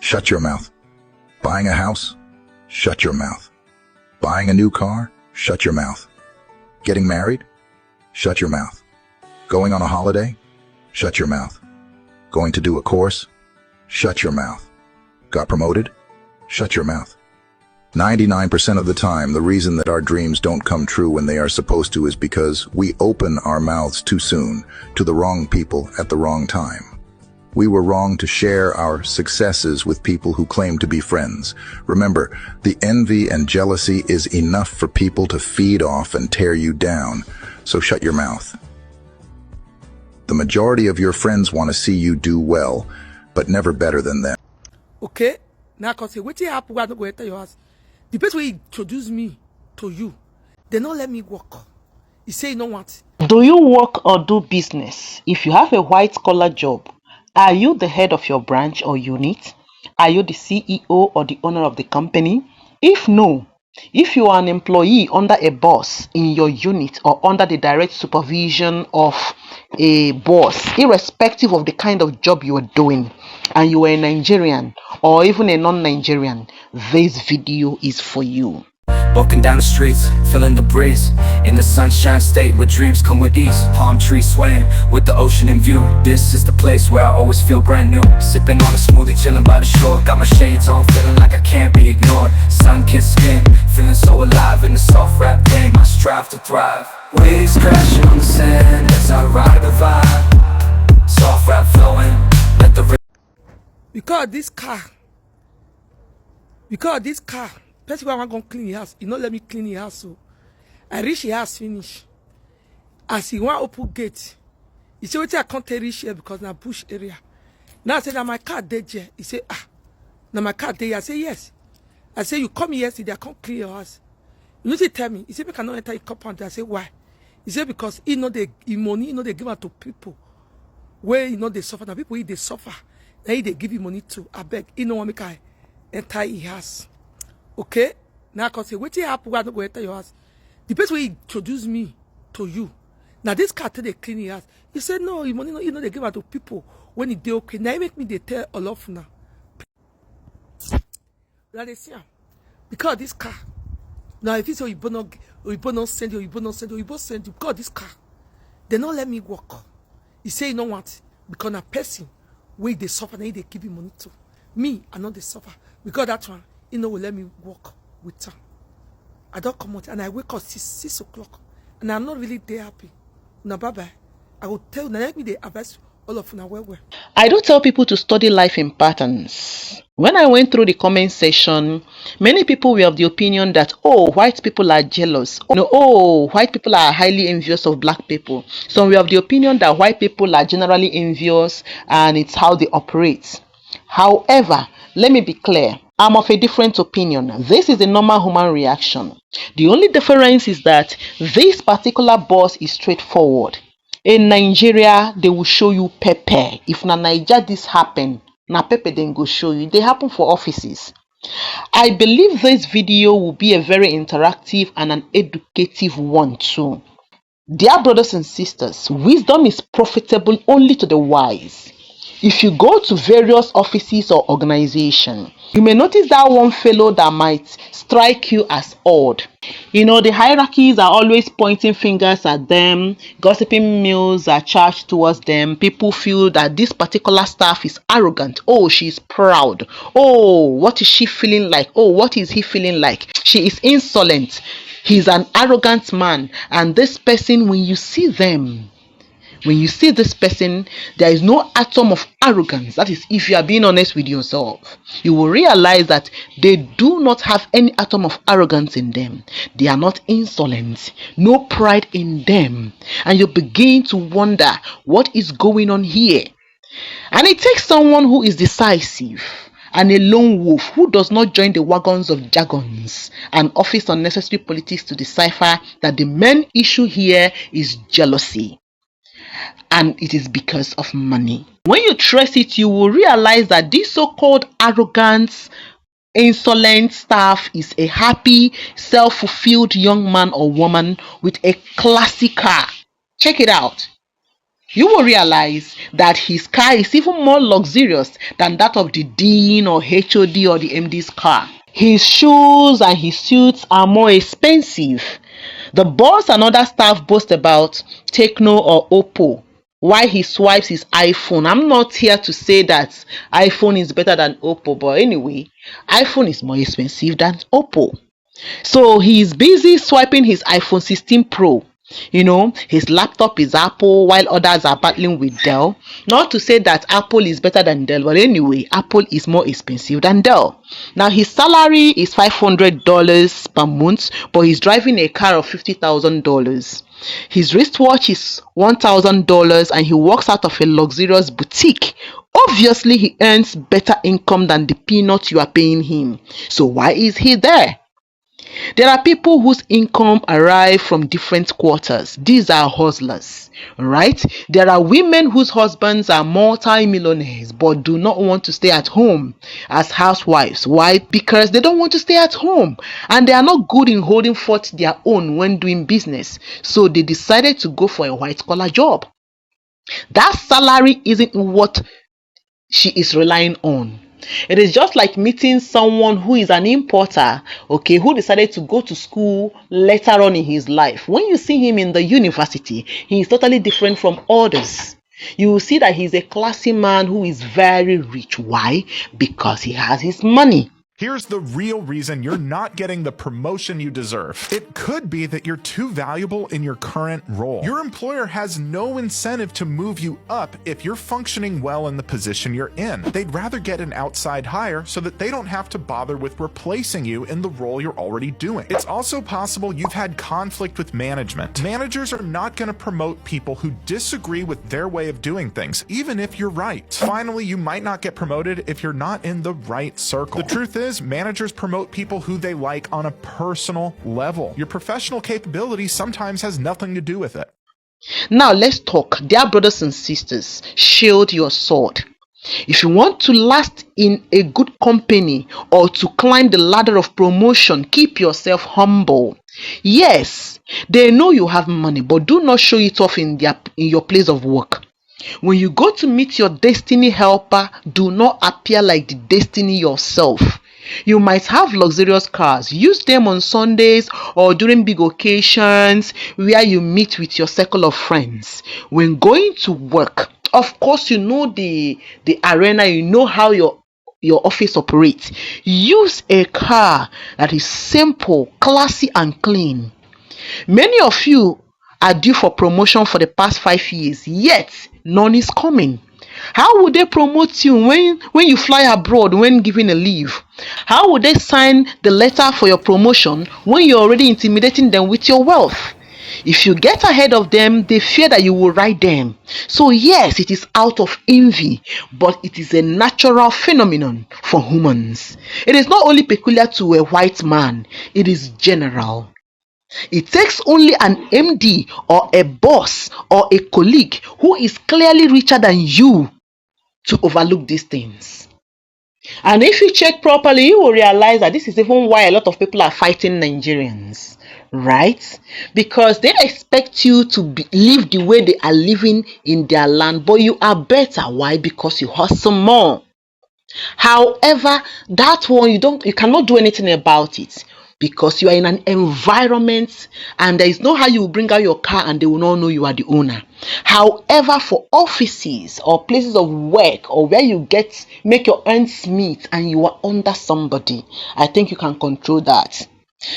Shut your mouth. Buying a house? Shut your mouth. Buying a new car? Shut your mouth. Getting married? Shut your mouth. Going on a holiday? Shut your mouth. Going to do a course? Shut your mouth. Got promoted? Shut your mouth. 99% of the time, the reason that our dreams don't come true when they are supposed to is because we open our mouths too soon to the wrong people at the wrong time. We were wrong to share our successes with people who claim to be friends. Remember, the envy and jealousy is enough for people to feed off and tear you down, so shut your mouth. The majority of your friends want to see you do well, but never better than them. Okay, now I can say, what happened? I don't go enter your house. The person who introduced me to you, they don't let me work. He say, you know what? Do you work or do business? If you have a white-collar job, are you the head of your branch or unit? Are you the CEO or the owner of the company? If no, if you are an employee under a boss in your unit or under the direct supervision of a boss, irrespective of the kind of job you are doing, and you are a Nigerian or even a non-Nigerian, this video is for you. Walking down the streets, feeling the breeze, in the sunshine state where dreams come with ease. Palm trees swaying with the ocean in view. This is the place where I always feel brand new. Sipping on a smoothie, chilling by the shore. Got my shades on, feeling like I can't be ignored. Sun-kissed skin, feeling so alive in the soft rap game. I strive to thrive. Waves crashing on the sand as I ride the vibe. Soft rap flowing, let the Because this car, person when I go clean the house, he not let me clean the house. So I reach the house finish. As he want open gate, he say, "Wait, I can't reach here because na bush area." Now I say, "Now my car dead here." He say, "Ah, now my car dead here." I say, "Yes." I say, "You come here yesterday, I can't clean your house." You know, he tell me. He say, "We cannot enter a compound." I say, "Why?" He say, "Because he know the money, they give out to people where they suffer. Now people they suffer. Now they give you money to. I beg, want me can enter his house." Okay, now I can say, what happened? I don't go enter your house. The person who introduced me to you, now this car tell they clean your house. He said, no, you money, they give out to people when it they okay. Now it make me they tell all of now. Now they see because this car. Now if it's you not send you because this car, they not let me work. He say, you know what? Because a person where they suffer, now they give you money to. Me, I know they suffer because that one. Will let me work with her. I don't come out and I wake up 6 o'clock and I'm not really there happy. Now bye-bye. I will tell now let me the advice all of now well. I do tell people to study life in patterns. When I went through the comment section, many people were of the opinion that, oh, white people are jealous. Oh, white people are highly envious of black people. Some were of the opinion that white people are generally envious and it's how they operate. However, let me be clear. I'm of a different opinion. This is a normal human reaction. The only difference is that this particular boss is straightforward. In Nigeria, they will show you pepper. If na Naija this happen, na pepper then go show you. They happen for offices. I believe this video will be a very interactive and an educative one too. Dear brothers and sisters, wisdom is profitable only to the wise. If you go to various offices or organizations, you may notice that one fellow that might strike you as odd. The hierarchies are always pointing fingers at them, gossiping meals are charged towards them. People feel that this particular staff is arrogant. Oh, she's proud. Oh, what is she feeling like? Oh, what is he feeling like? She is insolent. He's an arrogant man. And this person, when you see this person, there is no atom of arrogance. That is, if you are being honest with yourself, you will realize that they do not have any atom of arrogance in them. They are not insolent, no pride in them. And you begin to wonder what is going on here. And it takes someone who is decisive and a lone wolf who does not join the wagons of jargons and office unnecessary politics to decipher that the main issue here is jealousy. And it is because of money. When you trace it, you will realize that this so-called arrogant, insolent staff is a happy, self-fulfilled young man or woman with a classic car. Check it out. you will realize that his car is even more luxurious than that of the dean or HOD or the MD's car. His shoes and his suits are more expensive. The boss and other staff boast about Techno or Oppo while he swipes his iPhone. I'm not here to say that iPhone is better than Oppo, but anyway, iPhone is more expensive than Oppo. So he's busy swiping his iPhone 16 Pro. His laptop is Apple while others are battling with Dell. Not to say that Apple is better than Dell, but anyway, Apple is more expensive than Dell. Now his salary is $500 per month, but he's driving a car of $50,000. His wristwatch is $1,000 and he works out of a luxurious boutique. Obviously, he earns better income than the peanuts you are paying him. So why is he there? There are people whose income arrive from different quarters. These are hustlers, right? There are women whose husbands are multi-millionaires but do not want to stay at home as housewives. Why? Because they don't want to stay at home and they are not good in holding forth their own when doing business. So they decided to go for a white-collar job. That salary isn't what she is relying on. It is just like meeting someone who is an importer, who decided to go to school later on in his life. When you see him in the university, he is totally different from others. You will see that he's a classy man who is very rich. Why? Because he has his money. Here's the real reason you're not getting the promotion you deserve. It could be that you're too valuable in your current role. Your employer has no incentive to move you up if you're functioning well in the position you're in. They'd rather get an outside hire so that they don't have to bother with replacing you in the role you're already doing. It's also possible you've had conflict with management. Managers are not going to promote people who disagree with their way of doing things, even if you're right. Finally, you might not get promoted if you're not in the right circle. The truth is, managers promote people who they like on a personal level. Your professional capability sometimes has nothing to do with it. Now let's talk. Dear brothers and sisters, shield your sword. If you want to last in a good company or to climb the ladder of promotion, keep yourself humble. Yes, they know you have money, but do not show it off in your place of work. When you go to meet your destiny helper, do not appear like the destiny yourself. You might have luxurious cars. Use them on Sundays or during big occasions where you meet with your circle of friends. When going to work, of course, you know the arena, you know how your office operates. Use a car that is simple, classy, and clean. Many of you are due for promotion for the past 5 years, yet none is coming. How would they promote you when you fly abroad when given a leave? How would they sign the letter for your promotion when you're already intimidating them with your wealth? If you get ahead of them, they fear that you will ride them. So yes, it is out of envy, but it is a natural phenomenon for humans. It is not only peculiar to a white man, it is general. It takes only an MD or a boss or a colleague who is clearly richer than you to overlook these things. And if you check properly, you will realize that this is even why a lot of people are fighting Nigerians, right? Because they expect you to live the way they are living in their land, but you are better. Why? Because you hustle more. However, that one you cannot do anything about it, because you are in an environment and there is no how you will bring out your car and they will not know you are the owner. However, for offices or places of work or where you make your ends meet and you are under somebody, I think you can control that.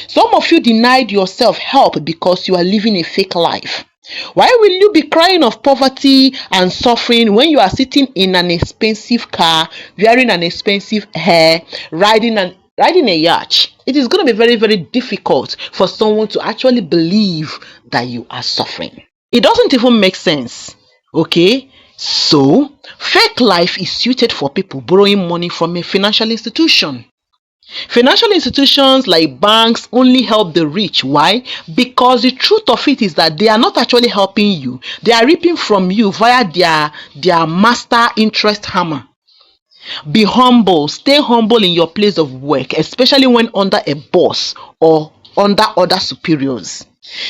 Some of you denied yourself help because you are living a fake life. Why will you be crying of poverty and suffering when you are sitting in an expensive car, wearing an expensive hair, riding a yacht? It is going to be very, very difficult for someone to actually believe that you are suffering. It doesn't even make sense, okay? So, fake life is suited for people borrowing money from a financial institution. Financial institutions like banks only help the rich. Why? Because the truth of it is that they are not actually helping you. They are reaping from you via their master interest hammer. Be humble. Stay humble in your place of work, especially when under a boss or under other superiors.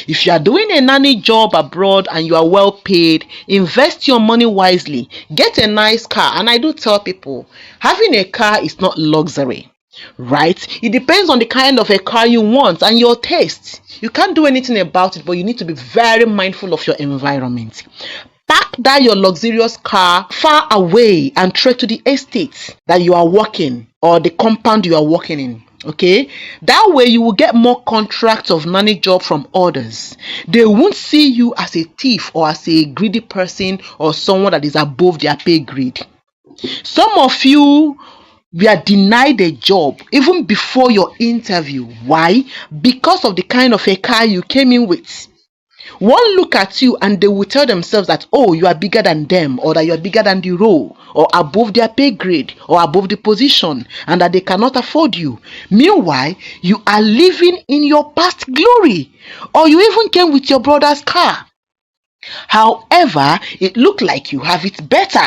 If you are doing a nanny job abroad and you are well paid, invest your money wisely. Get a nice car. And I do tell people, having a car is not luxury, right? It depends on the kind of a car you want and your taste. You can't do anything about it, but you need to be very mindful of your environment. Park that your luxurious car far away and trek to the estate that you are working or the compound you are working in. Okay, that way you will get more contracts of nanny job from others. They won't see you as a thief or as a greedy person or someone that is above their pay grade. Some of you were denied a job even before your interview. Why? Because of the kind of a car you came in with. One look at you and they will tell themselves that, oh, you are bigger than them, or that you are bigger than the role, or above their pay grade, or above the position, and that they cannot afford you. Meanwhile, you are living in your past glory, or you even came with your brother's car. However, it looked like you have it better.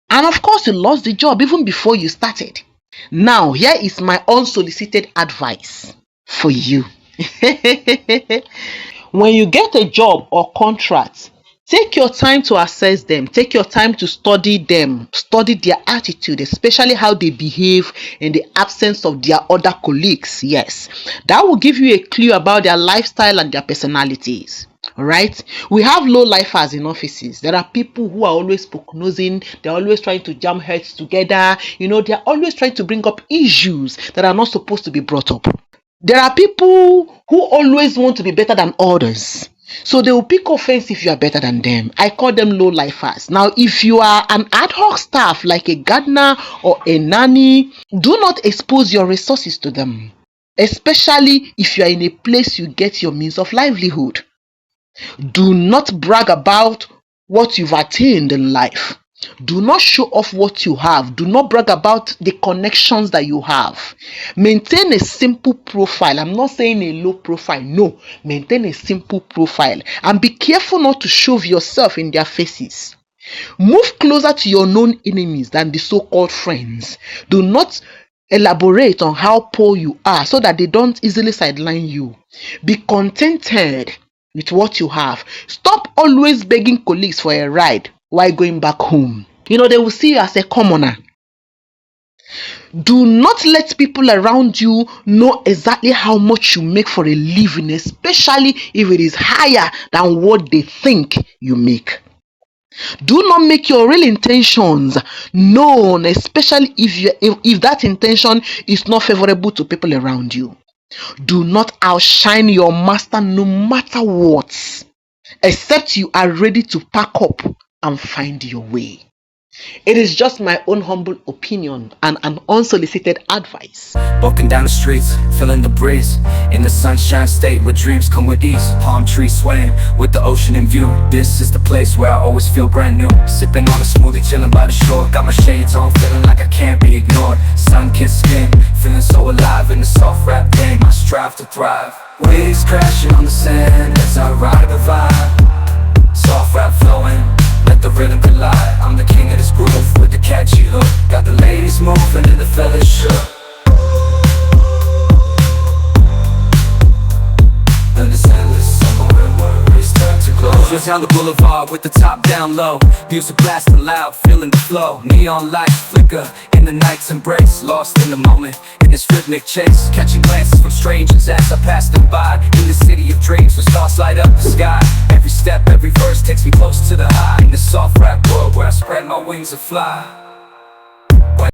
And of course, you lost the job even before you started. Now, here is my unsolicited advice for you. When you get a job or contract, take your time to assess them. Take your time to study them. Study their attitude, especially how they behave in the absence of their other colleagues. Yes, that will give you a clue about their lifestyle and their personalities. All right, we have low lifers in offices. There are people who are always poke-nosing. They're always trying to jam heads together. They're always trying to bring up issues that are not supposed to be brought up. There are people who always want to be better than others. So they will pick offense if you are better than them. I call them low lifers. Now, if you are an ad hoc staff like a gardener or a nanny, do not expose your resources to them, especially if you are in a place you get your means of livelihood. Do not brag about what you've attained in life. Do not show off what you have. Do not brag about the connections that you have. Maintain a simple profile. I'm not saying a low profile. No, maintain a simple profile and be careful not to shove yourself in their faces. Move closer to your known enemies than the so-called friends. Do not elaborate on how poor you are so that they don't easily sideline you. Be contented with what you have. Stop always begging colleagues for a ride while going back home. They will see you as a commoner. Do not let people around you know exactly how much you make for a living, especially if it is higher than what they think you make. Do not make your real intentions known, especially if that intention is not favorable to people around you. Do not outshine your master no matter what, except you are ready to pack up and find your way. It is just my own humble opinion and an unsolicited advice. Walking down the streets, feeling the breeze, in the sunshine state where dreams come with ease. Palm trees swaying with the ocean in view. This is the place where I always feel brand new. Sipping on a smoothie, chilling by the shore. Got my shades on, feeling like I can't be ignored. Sun-kissed skin, feeling so alive in the soft rap game. I strive to thrive. Waves crashing on the sand as I ride the vibe. Soft rap flowing, let the rhythm collide. I'm the king of this groove with the catchy hook. Got the ladies moving and the fellas shook. Just down the boulevard with the top down low. Music blasting loud, feeling the flow. Neon lights flicker in the night's embrace. Lost in the moment, in this rhythmic chase. Catching glances from strangers as I pass them by. In the city of dreams where stars light up the sky. Every step, every verse takes me close to the high. In the soft rap world where I spread my wings and fly.